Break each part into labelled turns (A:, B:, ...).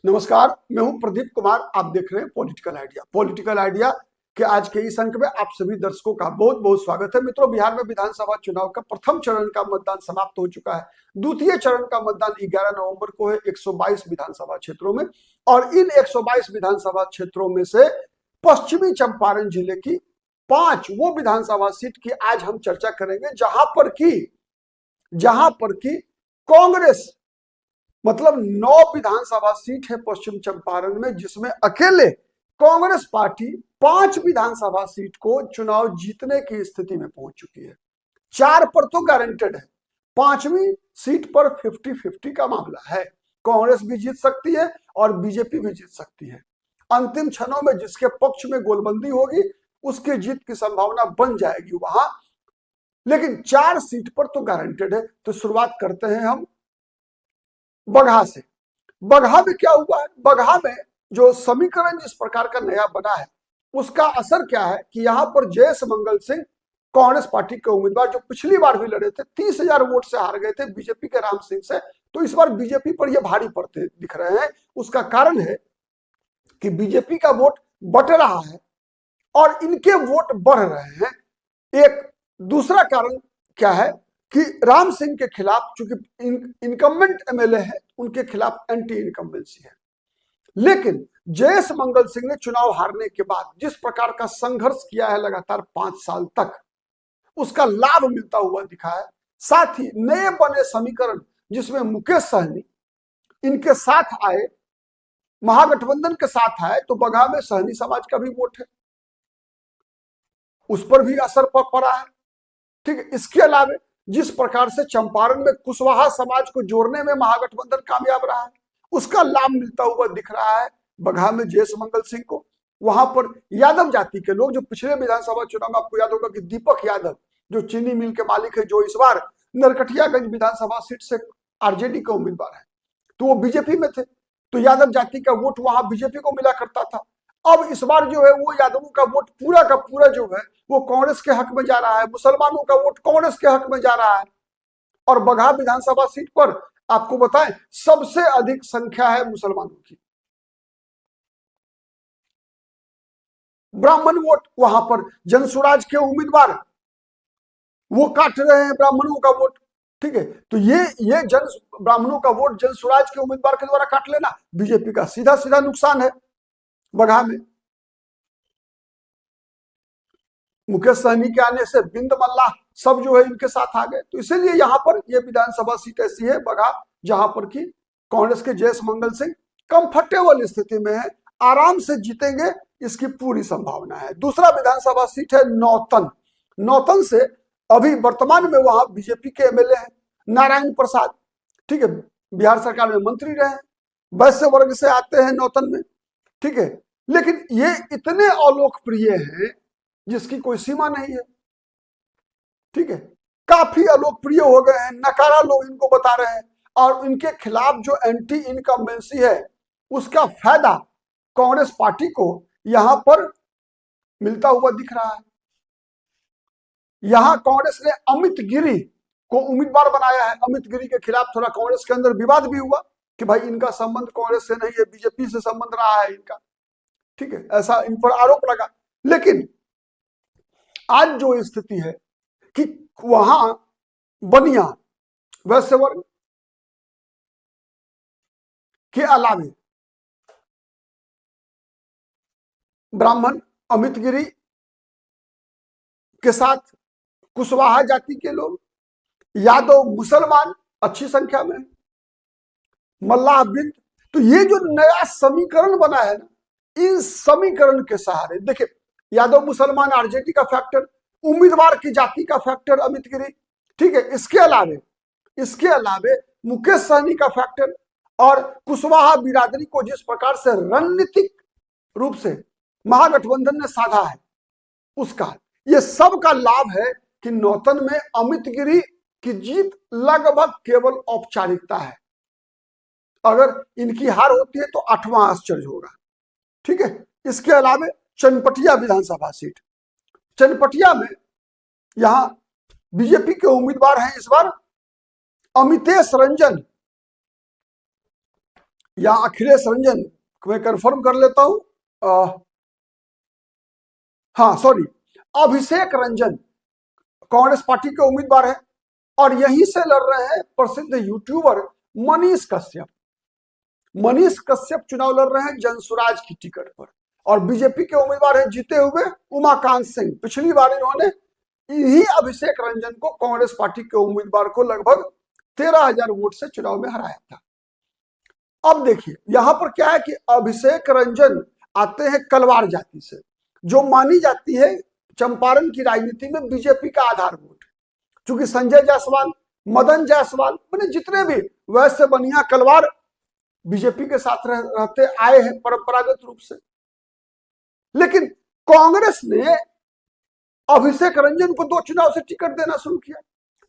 A: नमस्कार, मैं हूं प्रदीप कुमार। आप देख रहे हैं पॉलिटिकल आइडिया। पॉलिटिकल आइडिया के आज के इस अंक में आप सभी दर्शकों का बहुत बहुत स्वागत है। मित्रों, बिहार में विधानसभा चुनाव का प्रथम चरण का मतदान समाप्त हो चुका है। द्वितीय चरण का मतदान 11 नवंबर को है 122 विधानसभा क्षेत्रों में, और इन 122 विधानसभा क्षेत्रों में से पश्चिमी चंपारण जिले की 5 वो विधानसभा सीट की आज हम चर्चा करेंगे, जहां पर की कांग्रेस, मतलब 9 विधानसभा सीट है पश्चिम चंपारण में, जिसमें अकेले कांग्रेस पार्टी 5 विधानसभा सीट को चुनाव जीतने की स्थिति में पहुंच चुकी है। 4 पर तो गारंटेड है, 5वीं सीट पर 50-50 का मामला है। कांग्रेस भी जीत सकती है और बीजेपी भी जीत सकती है। अंतिम क्षणों में जिसके पक्ष में गोलबंदी होगी उसके जीत की संभावना बन जाएगी वहां, लेकिन 4 सीट पर तो गारंटेड है। तो शुरुआत करते हैं हम बगहा से। बगहा में क्या हुआ है? बगहा में जो समीकरण जिस प्रकार का नया बना है उसका असर क्या है कि यहाँ पर जयेश मंगल सिंह, कांग्रेस पार्टी के उम्मीदवार, जो पिछली बार भी लड़े थे, 30,000 वोट से हार गए थे बीजेपी के राम सिंह से, तो इस बार बीजेपी पर ये भारी पड़ते दिख रहे हैं। उसका कारण है कि बीजेपी का वोट बट रहा है और इनके वोट बढ़ रहे हैं। एक दूसरा कारण क्या है कि राम सिंह के खिलाफ, चूंकि इनकम्बेंट एमएलए है, उनके खिलाफ एंटी इनकम्बेंसी है। लेकिन जयेश मंगल सिंह ने चुनाव हारने के बाद जिस प्रकार का संघर्ष किया है लगातार 5 साल तक, उसका लाभ मिलता हुआ दिखा है। साथ ही नए बने समीकरण जिसमें मुकेश सहनी इनके साथ आए, महागठबंधन के साथ आए, तो बगहा में सहनी समाज का भी वोट है, उस पर भी असर पड़ा है। ठीक है। इसके अलावा जिस प्रकार से चंपारण में कुशवाहा समाज को जोड़ने में महागठबंधन कामयाब रहा है, उसका लाभ मिलता हुआ दिख रहा है बगहा में जयेश मंगल सिंह को। वहां पर यादव जाति के लोग, जो पिछले विधानसभा चुनाव में आपको याद होगा कि दीपक यादव, जो चीनी मिल के मालिक है, जो इस बार नरकटियागंज विधानसभा सीट से आरजेडी का उम्मीदवार है, तो वो बीजेपी में थे, तो यादव जाति का वोट वहां बीजेपी को मिला करता था। अब इस बार जो है वो यादवों का वोट पूरा का पूरा जो है वो कांग्रेस के हक में जा रहा है, मुसलमानों का वोट कांग्रेस के हक में जा रहा है। और बगहा विधानसभा सीट पर आपको बताएं सबसे अधिक संख्या है मुसलमानों की। ब्राह्मण वोट वहां पर जनसुराज के उम्मीदवार वो काट रहे हैं ब्राह्मणों का वोट। ठीक है, तो ये ब्राह्मणों का वोट जनसुराज के उम्मीदवार के द्वारा काट लेना बीजेपी का सीधा सीधा नुकसान है। बगहा में मुकेश सहनी के आने से बिंद मल्ला सब जो है इनके साथ आ गए, तो इसीलिए यहाँ पर ये विधानसभा सीट ऐसी है बगहा, जहां पर की कांग्रेस के जयेश मंगल सिंह कंफर्टेबल स्थिति में है, आराम से जीतेंगे, इसकी पूरी संभावना है। दूसरा विधानसभा सीट है नौतन। नौतन से अभी वर्तमान में वहां बीजेपी के एमएलए हैं नारायण प्रसाद। ठीक है, बिहार सरकार में मंत्री रहे, वैश्य वर्ग से आते हैं नौतन में। ठीक है, लेकिन ये इतने अलोकप्रिय हैं जिसकी कोई सीमा नहीं है। ठीक है, काफी अलोकप्रिय हो गए हैं, नकारा लोग इनको बता रहे हैं, और इनके खिलाफ जो एंटी इनकम्बेंसी है उसका फायदा कांग्रेस पार्टी को यहां पर मिलता हुआ दिख रहा है। यहां कांग्रेस ने अमित गिरी को उम्मीदवार बनाया है। अमित गिरी के खिलाफ थोड़ा कांग्रेस के अंदर विवाद भी हुआ कि भाई इनका संबंध कांग्रेस से नहीं है, बीजेपी से संबंध रहा है इनका। ठीक है, ऐसा इन पर आरोप लगा। लेकिन आज जो स्थिति है कि वहां बनिया वैश्य वर्ग के अलावे ब्राह्मण, अमित गिरी के साथ कुशवाहा जाति के लोग, यादव, मुसलमान अच्छी संख्या में, मल्लाह बिंद, तो ये जो नया समीकरण बना है ना, इन समीकरण के सहारे देखिए, यादव मुसलमान आरजेडी का फैक्टर, उम्मीदवार की जाति का फैक्टर अमित गिरी। ठीक है, इसके अलावे मुकेश सहनी का फैक्टर, और कुशवाहा बिरादरी को जिस प्रकार से रणनीतिक रूप से महागठबंधन ने साधा है उसका, ये सब का लाभ है कि नौतन में अमित गिरी की जीत लगभग केवल औपचारिकता है। अगर इनकी हार होती है तो 8वां आश्चर्य होगा। ठीक है, इसके अलावा चनपटिया विधानसभा सीट, चनपटिया में यहां बीजेपी के उम्मीदवार हैं इस बार अमितेश रंजन, या अखिलेश रंजन, मैं कंफर्म कर लेता हूं, हाँ सॉरी, अभिषेक रंजन कांग्रेस पार्टी के उम्मीदवार हैं और यहीं से लड़ रहे हैं प्रसिद्ध यूट्यूबर मनीष कश्यप। मनीष कश्यप चुनाव लड़ रहे हैं जनसुराज की टिकट पर और बीजेपी के उम्मीदवार हैं जीते हुए उमाकांत सिंह। पिछली बार इन्होंने इन्हीं अभिषेक रंजन को कांग्रेस पार्टी के उम्मीदवार को लगभग 13,000 वोट से चुनाव में हराया था। अब देखिए यहां पर क्या है कि अभिषेक रंजन आते हैं कलवार जाति से, जो मानी जाती है चंपारण की राजनीति में बीजेपी का आधार वोट। क्योंकि संजय जायसवाल, मदन जायसवाल, मैंने जितने भी वैश्य बनिया कलवार बीजेपी के साथ रहते आए हैं परंपरागत रूप से। लेकिन कांग्रेस ने अभिषेक रंजन को 2 चुनाव से टिकट देना शुरू किया।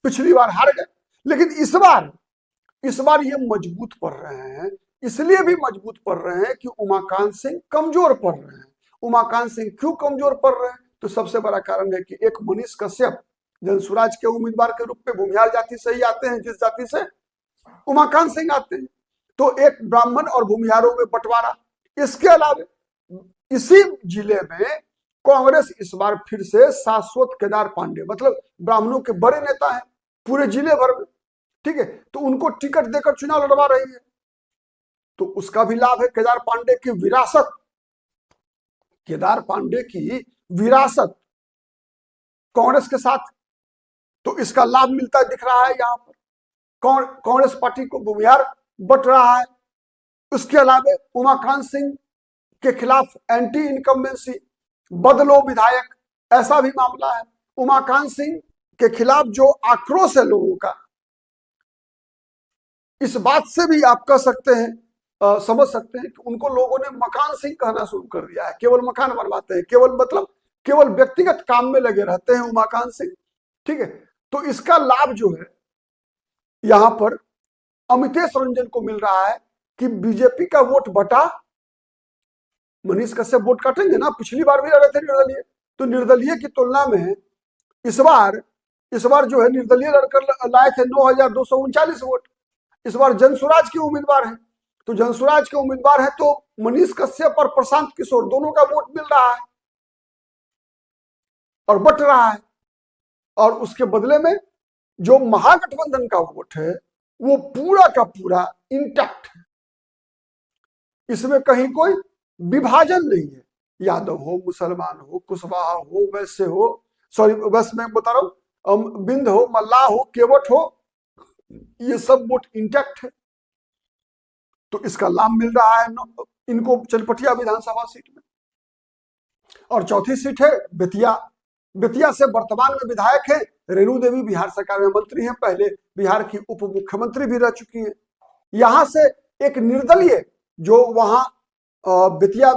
A: पिछली बार हार गए, लेकिन इस बार ये मजबूत पड़ रहे हैं। इसलिए भी मजबूत पड़ रहे हैं कि उमाकांत सिंह कमजोर पड़ रहे हैं। उमाकांत सिंह क्यों कमजोर पड़ रहे हैं? तो सबसे बड़ा कारण है कि एक मनीष कश्यप जनसुराज के उम्मीदवार के रूप में भूमिहार जाति से ही आते हैं, जिस जाति से उमाकांत सिंह आते हैं, तो एक ब्राह्मण और भूमिहारों में बंटवारा। इसके अलावा इसी जिले में कांग्रेस इस बार फिर से शाश्वत केदार पांडे, मतलब ब्राह्मणों के बड़े नेता हैं पूरे जिले भर में, ठीक है, तो उनको टिकट देकर चुनाव लड़वा रही है। तो उसका भी लाभ है। केदार पांडे की विरासत कांग्रेस के साथ, तो इसका लाभ मिलता दिख रहा है। यहां पर कांग्रेस पार्टी को भूमिहार बट रहा है। उसके अलावा उमाकांत सिंह के खिलाफ एंटी इनकम्बेंसी, बदलो विधायक, ऐसा भी मामला है। उमाकांत सिंह के खिलाफ जो आक्रोश है लोगों का, इस बात से भी आप कह सकते हैं, समझ सकते हैं कि उनको लोगों ने मकान सिंह कहना शुरू कर दिया है। केवल मकान बनवाते हैं, केवल व्यक्तिगत काम में लगे रहते हैं उमाकांत सिंह, ठीक है। तो इसका लाभ जो है यहां पर अमितेश रंजन को मिल रहा है कि बीजेपी का वोट बटा। मनीष कश्यप वोट काटेंगे ना, पिछली बार भी लड़े थे निर्दलीय, तो निर्दलीय की तुलना में इस बार जो है निर्दलीय लड़कर लाए थे 9,239 वोट। इस बार जनसुराज के उम्मीदवार हैं, तो जनसुराज के उम्मीदवार है तो मनीष कश्यप और प्रशांत किशोर दोनों का वोट मिल रहा है और बट रहा है। और उसके बदले में जो महागठबंधन का वोट है वो पूरा का पूरा इंटैक्ट है। इसमें कहीं कोई विभाजन नहीं है। यादव हो, मुसलमान हो, कुशवाहा हो, वैश्य हो, सॉरी वैश्य मैं बता रहा हूं, बिंद हो, मल्लाह हो, केवट हो, ये सब वोट इंटैक्ट है। तो इसका लाभ मिल रहा है इनको चनपटिया विधानसभा सीट में। और चौथी सीट है बेतिया से वर्तमान में विधायक है रेणु देवी, बिहार सरकार में मंत्री हैं, पहले बिहार की उप मुख्यमंत्री भी रह चुकी है। यहां से एक निर्दलीय जो वहां बेतिया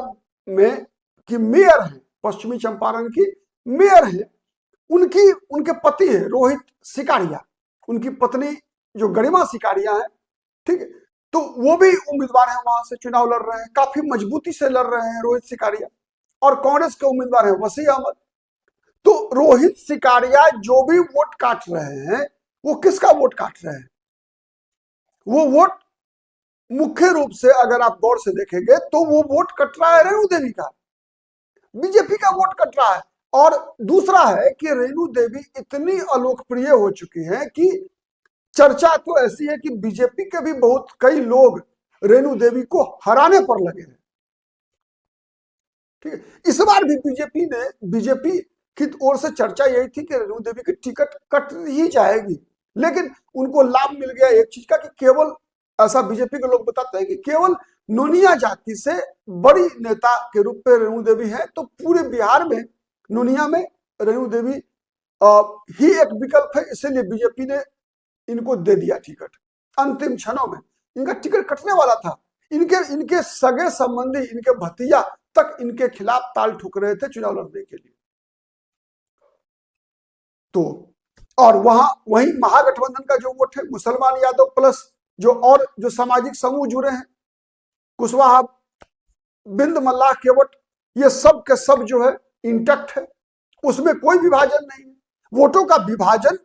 A: में की मेयर है, पश्चिमी चंपारण की मेयर है, उनके पति है रोहित सिकारिया, उनकी पत्नी जो गरिमा सिकारिया है, ठीक है, तो वो भी उम्मीदवार है, वहां से चुनाव लड़ रहे हैं, काफी मजबूती से लड़ रहे हैं रोहित सिकारिया। और कांग्रेस के उम्मीदवार है वसी अहमद। तो रोहित सिकारिया जो भी वोट काट रहे हैं वो किसका वोट काट रहे हैं? वो वोट मुख्य रूप से अगर आप गौर से देखेंगे तो वो वोट कट रहा है रेणु देवी का, बीजेपी का वोट कट रहा है। और दूसरा है कि रेणु देवी इतनी अलोकप्रिय हो चुकी है कि चर्चा तो ऐसी है कि बीजेपी के भी कई लोग रेणु देवी को हराने पर लगे हैं, ठीक है। इस बार भी बीजेपी की ओर से चर्चा यही थी कि रेणु देवी की टिकट कट ही जाएगी, लेकिन उनको लाभ मिल गया एक चीज का कि केवल, ऐसा बीजेपी के लोग बताते हैं कि केवल नोनिया जाति से बड़ी नेता के रूप में रेणु देवी है, तो पूरे बिहार में नोनिया में रेणु देवी ही एक विकल्प है। इसलिए बीजेपी ने इनको दे दिया टिकट। अंतिम क्षणों में इनका टिकट कटने वाला था, इनके सगे संबंधी, इनके भतीजा तक इनके खिलाफ ताल ठोक रहे थे चुनाव लड़ने के लिए। तो और वहीं महागठबंधन का जो वोट है मुसलमान यादव प्लस जो सामाजिक समूह जुड़े हैं, कुशवाहा, बिंद, मल्लाह, केवट, ये सब के सब जो है इंटैक्ट है, उसमें कोई विभाजन नहीं है। वोटों का विभाजन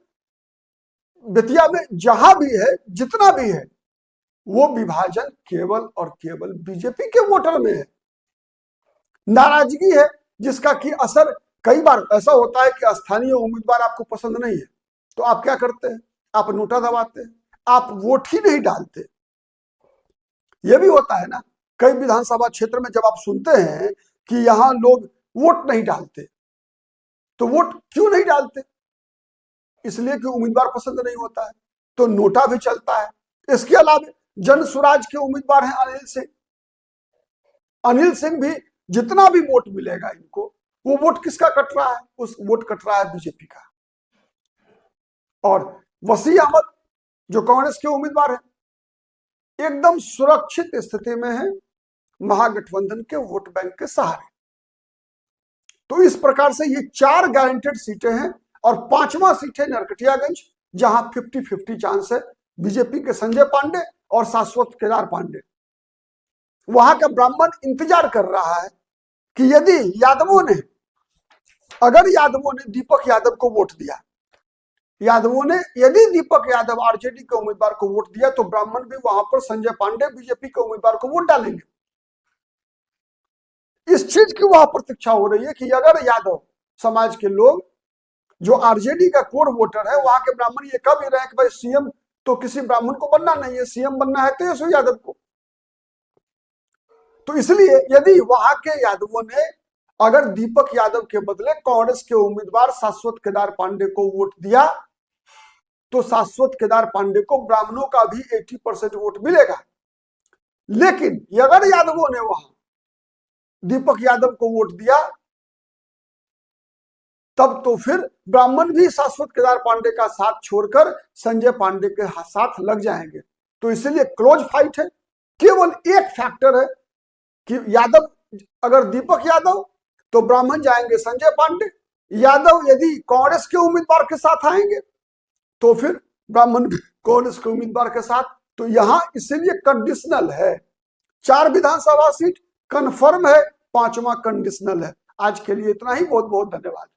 A: बेतिया में जहां भी है, जितना भी है, वो विभाजन केवल और केवल बीजेपी के वोटर में है। नाराजगी है जिसका कि असर कई बार ऐसा होता है कि स्थानीय उम्मीदवार आपको पसंद नहीं है तो आप क्या करते हैं, आप नोटा दबाते हैं, आप वोट ही नहीं डालते। यह भी होता है ना, कई विधानसभा क्षेत्र में जब आप सुनते हैं कि यहां लोग वोट नहीं डालते, तो वोट क्यों नहीं डालते? इसलिए कि उम्मीदवार पसंद नहीं होता है, तो नोटा भी चलता है। इसके अलावा जन स्वराज के उम्मीदवार हैं अनिल सिंह। अनिल सिंह भी जितना भी वोट मिलेगा इनको, वो वोट किसका कट रहा है? उस वोट कट रहा है बीजेपी का। और वसीम अहमद जो कांग्रेस के उम्मीदवार हैं, एकदम सुरक्षित स्थिति में है महागठबंधन के वोट बैंक के सहारे। तो इस प्रकार से ये 4 गारंटेड सीटें हैं और 5वां सीट है नरकटियागंज, जहां 50-50 चांस है बीजेपी के संजय पांडे और शाश्वत केदार पांडे। वहां का ब्राह्मण इंतजार कर रहा है कि यदि यादवों ने दीपक यादव को वोट दिया, यदि दीपक यादव आरजेडी के उम्मीदवार को वोट दिया, तो ब्राह्मण भी वहां पर संजय पांडे बीजेपी के उम्मीदवार को वोट डालेंगे। इस चीज की वहां प्रतीक्षा हो रही है कि अगर यादव समाज के लोग जो आरजेडी का कोर वोटर है, वहां के ब्राह्मण ये कह भी रहे हैं कि भाई सीएम तो किसी ब्राह्मण को बनना नहीं है, सीएम बनना है तेजस्वी यादव को। तो इसलिए यदि वहां के यादवों ने अगर दीपक यादव के बदले कांग्रेस के उम्मीदवार शाश्वत केदार पांडे को वोट दिया, तो शाश्वत केदार पांडे को ब्राह्मणों का भी 80% वोट मिलेगा। लेकिन अगर यादवों ने वहां दीपक यादव को वोट दिया, तब तो फिर ब्राह्मण भी शाश्वत केदार पांडे का साथ छोड़कर संजय पांडे के साथ लग जाएंगे। तो इसलिए क्लोज फाइट है। केवल एक फैक्टर है कि यादव अगर दीपक यादव तो ब्राह्मण जाएंगे संजय पांडे, यादव यदि कांग्रेस के उम्मीदवार के साथ आएंगे तो फिर ब्राह्मण कांग्रेस के उम्मीदवार के साथ। तो यहां इसलिए कंडीशनल है। 4 विधानसभा सीट कंफर्म है, 5वां कंडीशनल है। आज के लिए इतना ही। बहुत बहुत धन्यवाद।